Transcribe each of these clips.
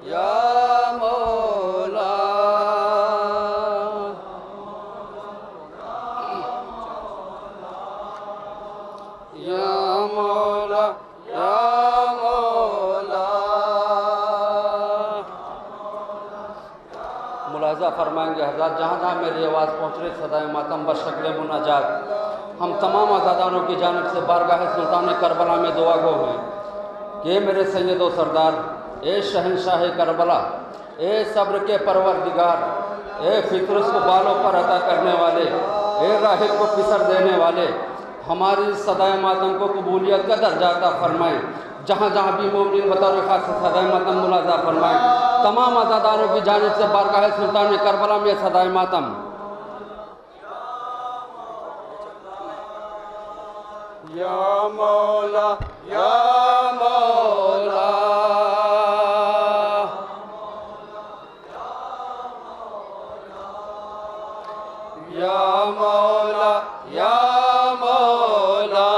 या मौला या मौला या मौला। मुलाजा फरमाएंगे हज़रात, जहाँ जहाँ मेरी आवाज़ पहुँच रही सदाए मातम बशक्ल मुनाजात हम तमाम आज़ादारों की जानिब से बारगाह सुल्तान करबला में दुआ गो हैं कि मेरे सैयद व सरदार, ए शहनशाह करबला, ए सब्र के परवरदिगार, ए फितरस को बालों पर अता करने वाले, ए राहिब को पिसर देने वाले, हमारी सदाए मातम को कबूलियत का दर्जा अता फरमाएँ। जहाँ जहाँ भी मोमिन बतौर खास सदाए मातम मुलाजा फरमाएँ। तमाम आज़ादारों की जानिब से बारगाह सुल्तान करबला में सदाए मातम। या मौला या मौला या मौला या मौला।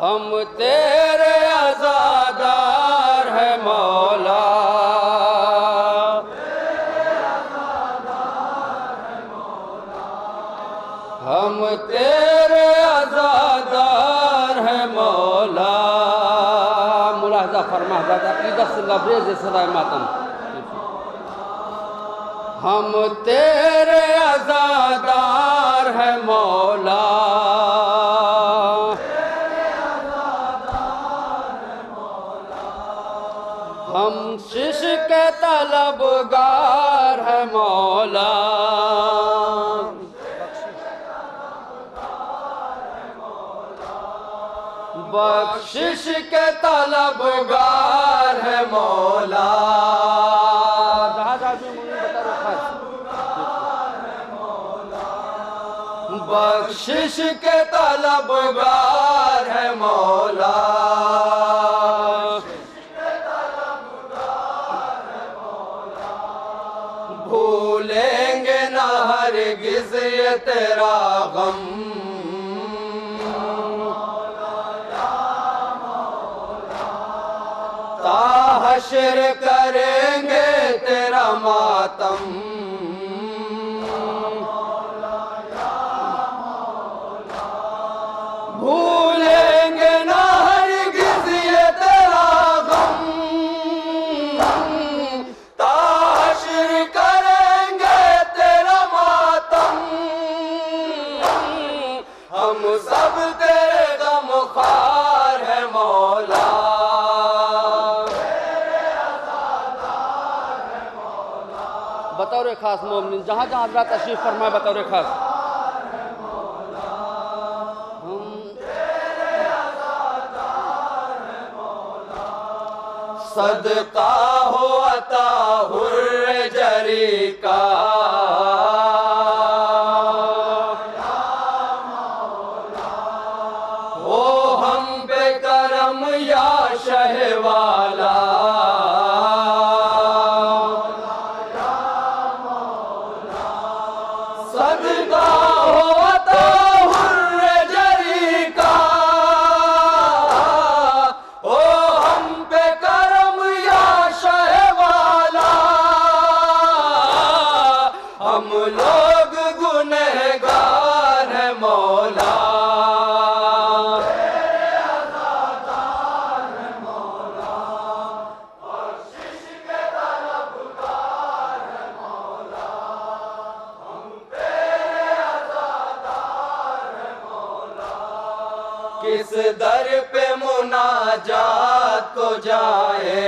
हम तेरे आज़ादार हैं मौला, हम तेरे आज़ादार हैं मौला। मुलाहज़ा फरमा अक़ीदत से लबरेज़ सदाए मातम। हम तेरे आज़ादार हैं मौला, हम शिश के तलबगार हैं मौला, बख्शिश के तलबगार है मौला। बख्शिश के तलबगार है मौला, भूलेंगे ना हरगिज़ ये तेरा गम, हश्र करेंगे तेरा मातम। भूलेंगे ना हरगिज़ ये तेरा गम, हश्र करेंगे तेरा मातम। हम सब तेरे गमख्वार हैं मौला, बतौर खास मोमिन जहाँ जहाँ हज़रात तशरीफ़ फरमाए बतौर खास। सदका हो अता हुर्र जरी का, हो हम पे करम या शहवाला। सदका हो अता हुर्र जरी का, हो हम पे करम या शहवाला। हम लोग गुनहगार हैं मौला, किस दर पे मुनाजात को जाए,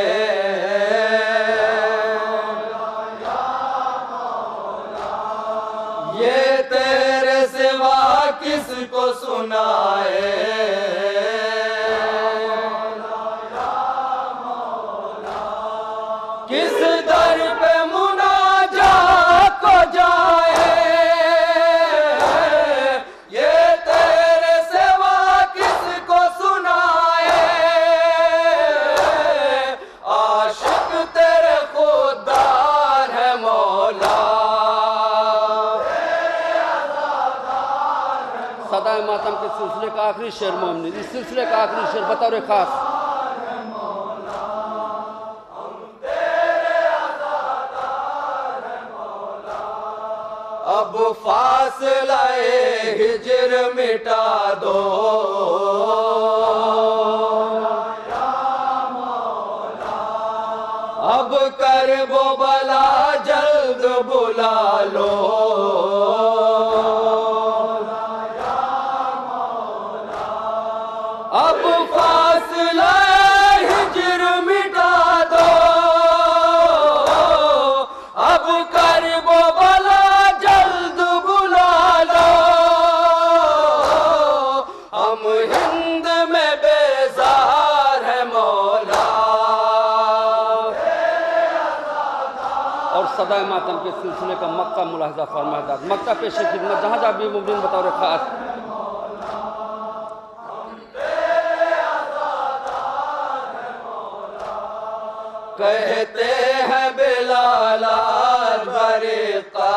ये तेरे सिवा किसको सुनाए। किस दर पे मुनाजात को जाए, सदाए मातम के सिलसिले का आखिरी शेर मोमिन, इस सिलसिले का आखिरी शेर बतौर खास अब फासलाए हिजर मिटा दो, अब कर वो बला जल्द बुला लो, अब फासलाए हिजर मिटा दो, अब कर वो बला जल्द बुला लो, हम हिंद में बेजार है मौला। और सदाए मातम के सिलसिले का मक्का मुलाहजा फरमाया, मक्का पेश खिदमत जहाँ जहाँ भी मुमकिन बतौर खास कहते हैं बिलाल बरिका,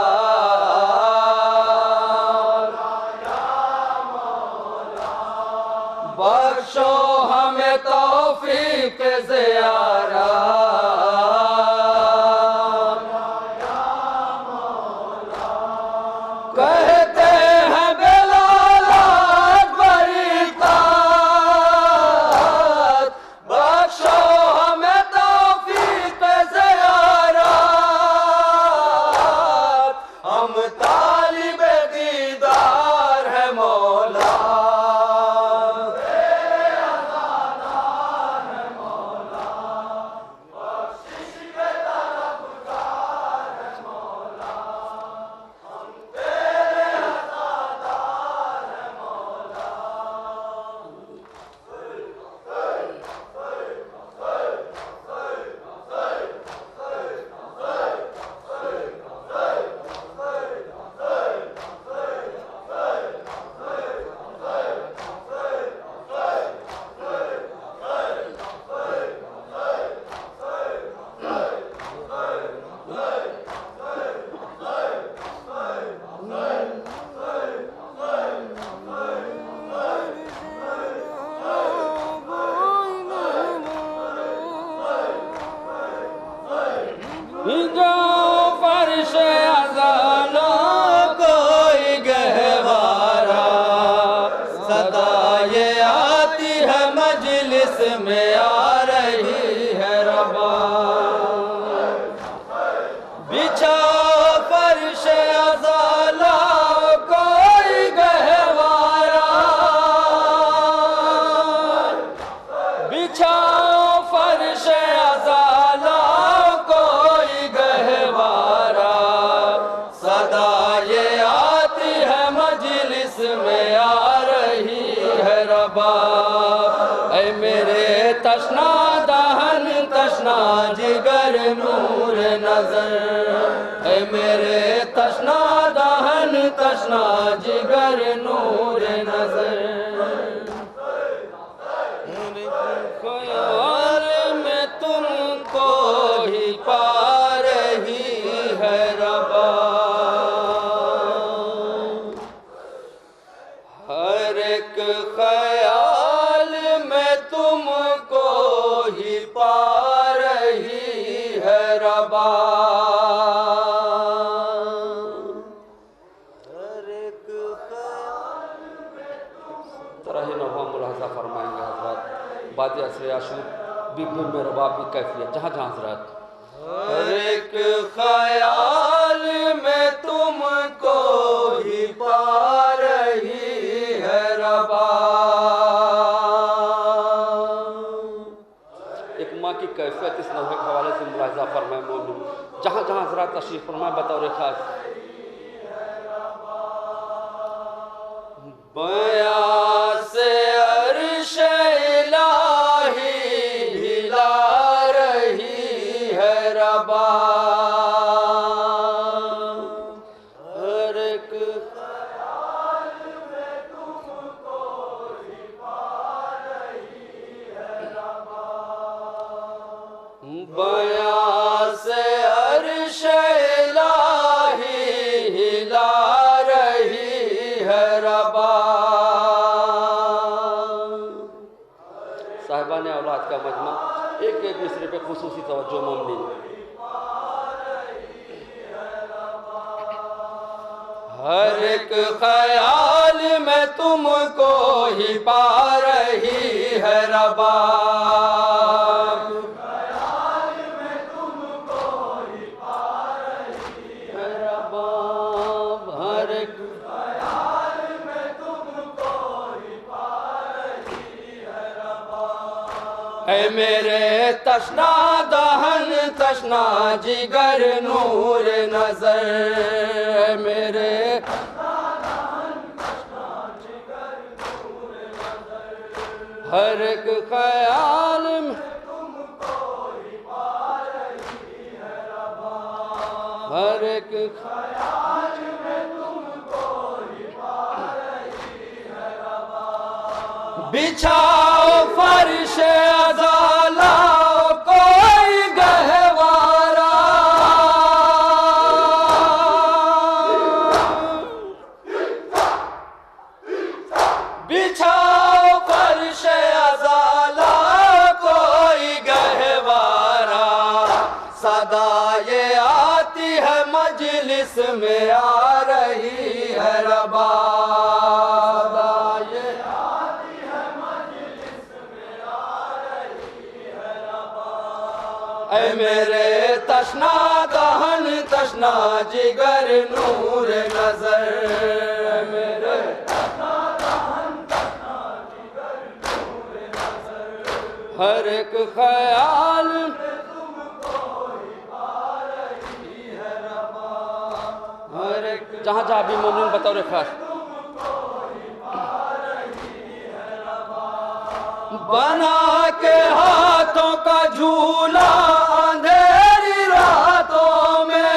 बख्शो हमें तौफीक ज़ियारा, कहते हैं बिलाल बरिका, बख्शो हमें तौफीक ज़ियारा, हम तालिबे दीदार है मौला। में आ रही है रबा, बिछा फर्श अज़ाला कोई गहवारा, बिछा फर्श अज़ाला कोई गहवारा, सदा ये आती है मजलिस में आ रही है रबा। ऐ मेरे तशना दहन तशना जिगर नूर नजर, ऐ मेरे तशना दहन तशना जिगर नूर नजर, ख्याल में तुमको ही पा रही है रबा, हर एक ख्याल में तुमको ही पा रही है रबा, हर एक ख्याल में तरह नवा मुलाहजा फरमाएंगे हजरत बाद असर आशूर बीबी में रबा की कैफियत जहाँ जहाँ हजरत, हर एक ख्याल में तुमको ही पा रही है रबा। एक माँ की कैफियत इस नज़र के हवाले से मुलाहजा फरमाए मोमिन जहाँ जहाँ हजरत तशरीफ फरमाए बतौर खास, बयां से अर्श इलाही हिला रही है रबा, हर एक ख्याल में तुमको ही पा रही है रबा, बयां से अर्श इलाही हिला रही है रबा। का मजमा, एक एक मिसरे पे खुसूसी तवज्जो मोमिन। हर एक ख्याल में तुमको ही पा रही है रबाब, ख्याल में तुमको ही पा रही है रबाब, हर एक ख्याल में तुमको ही पा रही है रबाब। ऐ मेरे तशना दहन तशना जिगर नूर नजर, मेरे हर एक ख्याल में तुमको ही पा रही है रबाब, हर एक ख्याल में तुमको ही पा रही है रबाब। बिछाओ फर्श अज़ाला कोई गहवारा, बिछाओ फर्श अज़ाला कोई गहवारा, सदा ये आती है मजलिस में आ रही है रबाब, ये आती है मजलिस में आ रही है रबाब। ऐ मेरे तशना दहन तशना जिगर नूर नजर, मेरे हर एक ख्याल हर एक जहाँ जहाँ भी मोमिन बतौर खास बना के हाथों का झूला अंधेरी रातों में,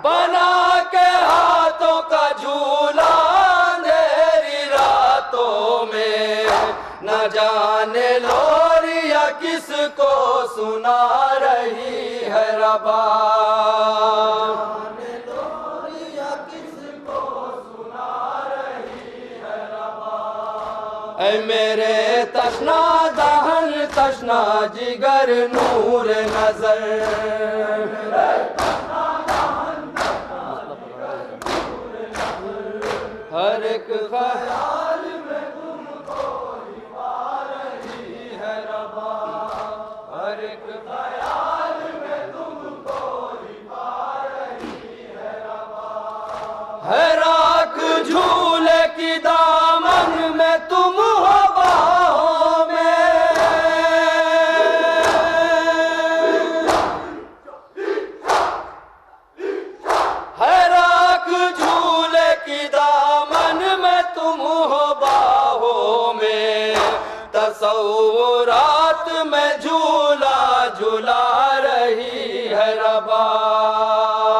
बना के हाथों का झूला अंधेरी रातों में, न जाने लोरिया किसको सुना रही है रबाब, ऐ मेरे तशना दहन तशना जिगर नूर नजर, हर एक ख्याल में तुमको ही पा रही है रबाब, हर एक ख्याल में तुमको ही पा रही है रबाब। है राख झूले की दामन में तुम हो बाहों में, है राख झूले की दामन में तुम हो बाहों में, तसव्वुरात में झूला झूला रही है रबाब,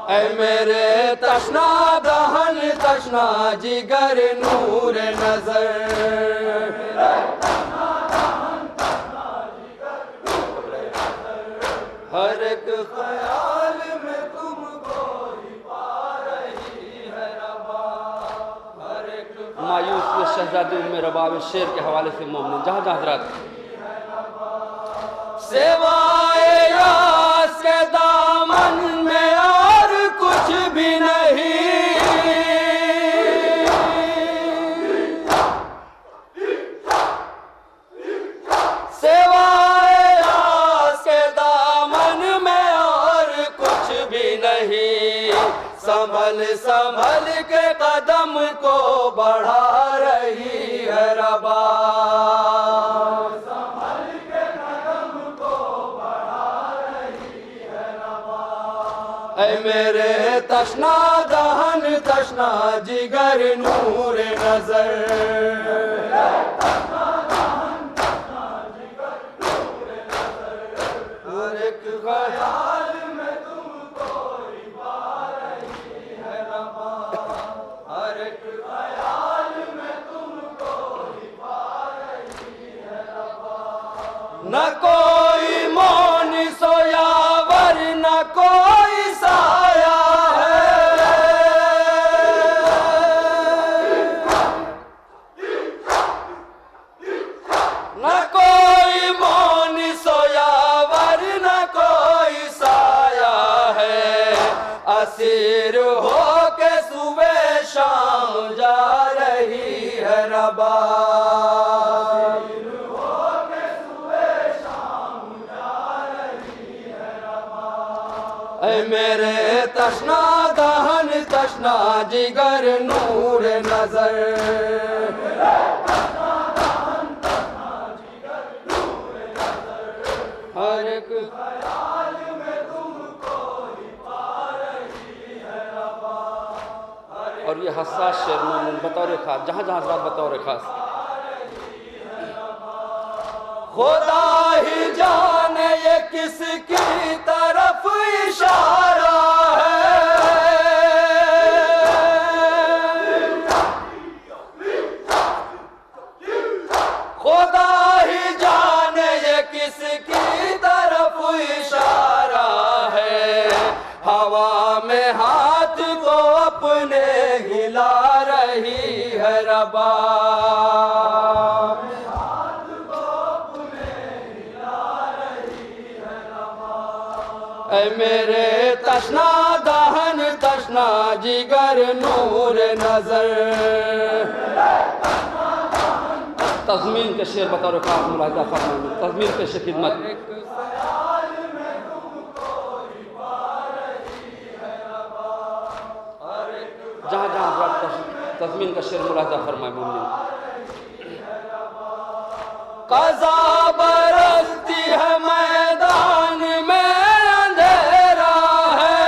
ऐ मेरे तशना दहन तशना जिगर नूर नजर, हर एक ख्याल में तुमको ही पा रही है रबाब, हर एक मायूस ये शहजादी उम्मे रबाब शेर के हवाले से मोमिन जहाँ जहाँ हजरात सिवाए यास के दामन में और कुछ भी नहीं, सिवाए यास के दामन में और कुछ भी नहीं, संभल संभल के कदम को बढ़ा रही है रबाब, ऐ मेरे तशना दहन तशना जिगर नूर नजर, हर एक ख्याल में तुमको ही पा रही है रबाब, हर एक ख्याल में तुमको ही पा रही है रबाब। न कोई मौन न कोई मौन सोयावर न कोई साया है, असीर हो के सुबह शाम जा रही है रबा। ऐ मेरे तशना दहन तशना जिगर नूर नजर, हर एक ख्याल में तुमको ही पा रही है रबा। और ये हसास शेर मोमिन बतौर खास, जहाँ जहाँ बात बतौर खास, खुदा ही जाने ये किसकी तरफ इशारा है, खुदा ही जाने ये किसकी तरफ इशारा है। हवा में हाथ को अपने हिला रही है रबा। ऐ मेरे तशना दहन तशना जिगर नूर नजर। तज़मीन के शेर बतौर खास मुलाहिज़ा फरमाइए, तज़मीन पेश खिदमत। जहाँ जहाँ तज़मीन का शेर मुलाहिज़ा फरमाए मोमिन। कज़ा बरसती है मैदान में अंधेरा है,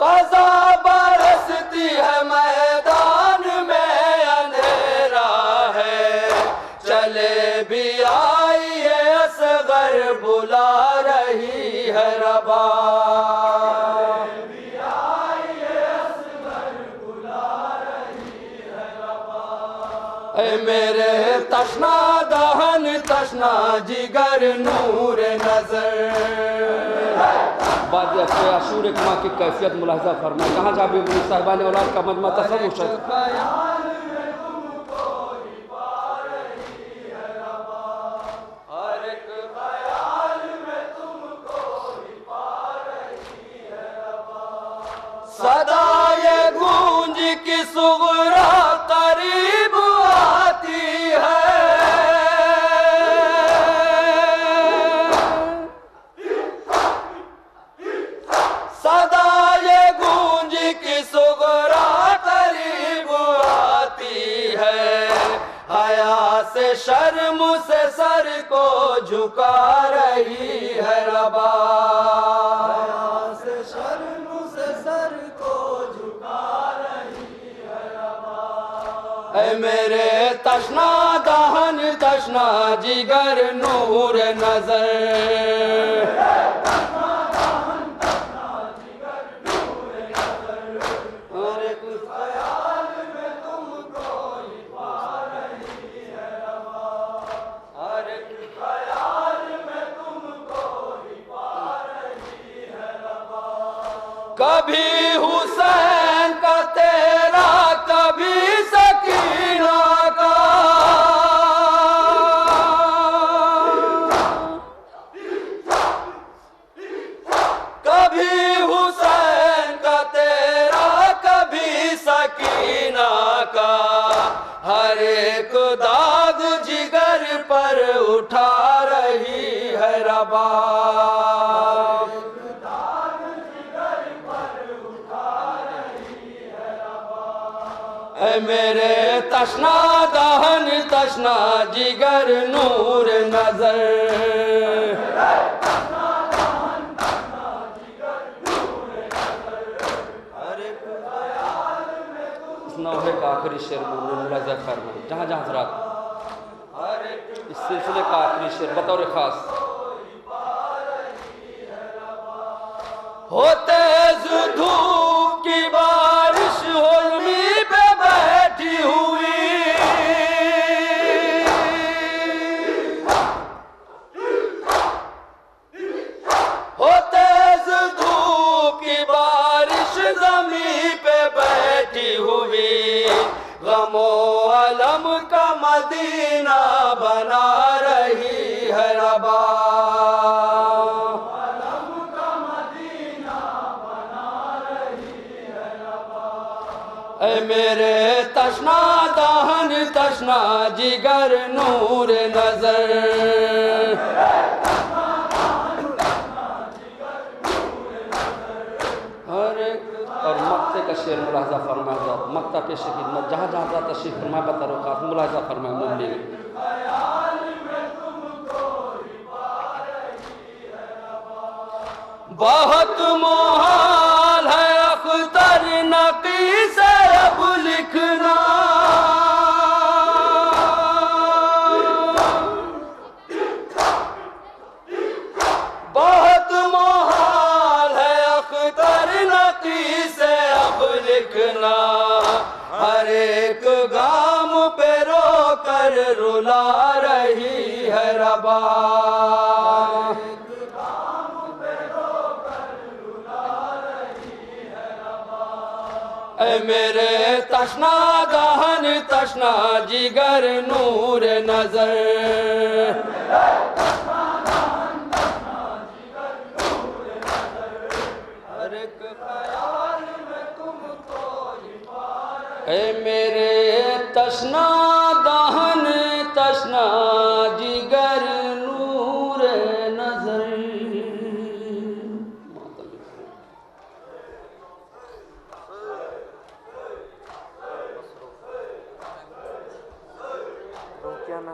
कज़ा बरसती है मैदान में अंधेरा है। चले भी आइए असगर बुला रही है रबा। ऐ मेरे तशना दहन तशना जिगर नूर नजर। बाद अशूर कमा की कैफियत मुलाहिज़ा फरमाए। कहाँ जहाँ भी साहिबान औलाद का मजमा तसव्वुर है। सदा ये गूंज की सुगरा करीब आती है, सदा ये गूंज की सुगरा करीब आती है। हया से शर्म से सर को झुका रही है रबा। ऐ मेरे तशना दहन तशना जिगर नूर नजर। अरे कुछ ख्याल में तुमको ही पा रही है रबा। अरे कुछ ख्याल में तुमको ही पा रही है रबा। कभी हुसैन का तेरा कभी सकीना का, कभी हुसैन का तेरा कभी सकीना का। हर एक दाग जिगर पर उठा रही है रबा। ऐ मेरे तशना दहन तशना जिगर नूर नजर। इस नौहे का आखिरी शेर मुलाहिज़ा फरमाए। जहाँ जहाँ हज़रात इस सिलसिले का आखिरी शेर बतौर खास। होते धूप की बारिश होलमी पे बैठी हुई, होते धूप की बारिश जमीन पे बैठी दमो अलम का मदीना बना रही है रबा। ऐ मेरे तशना दहन तशना जिगर नूर नजर, और मक्ते का शेर मुलाजा फरमाया, मक्ता पेश खिदमत जहाँ जहाँ जा तशरीफ फरमा बतरकात मुलाजा फरमाया मुमली में। बहुत मोहाल है अख्तर नकी से अब लिखना, बहुत मोहाल है अख्तर नकी से अब लिखना। हर एक गाम पे रो कर रुला रही है रबा। ऐ मेरे तशना दहन तशना जिगर नूर नजर, हर एक ख्याल में तुमको ही पा रही। ऐ मेरे तशना दहन तशना जिगर नूर नजर। क्या ना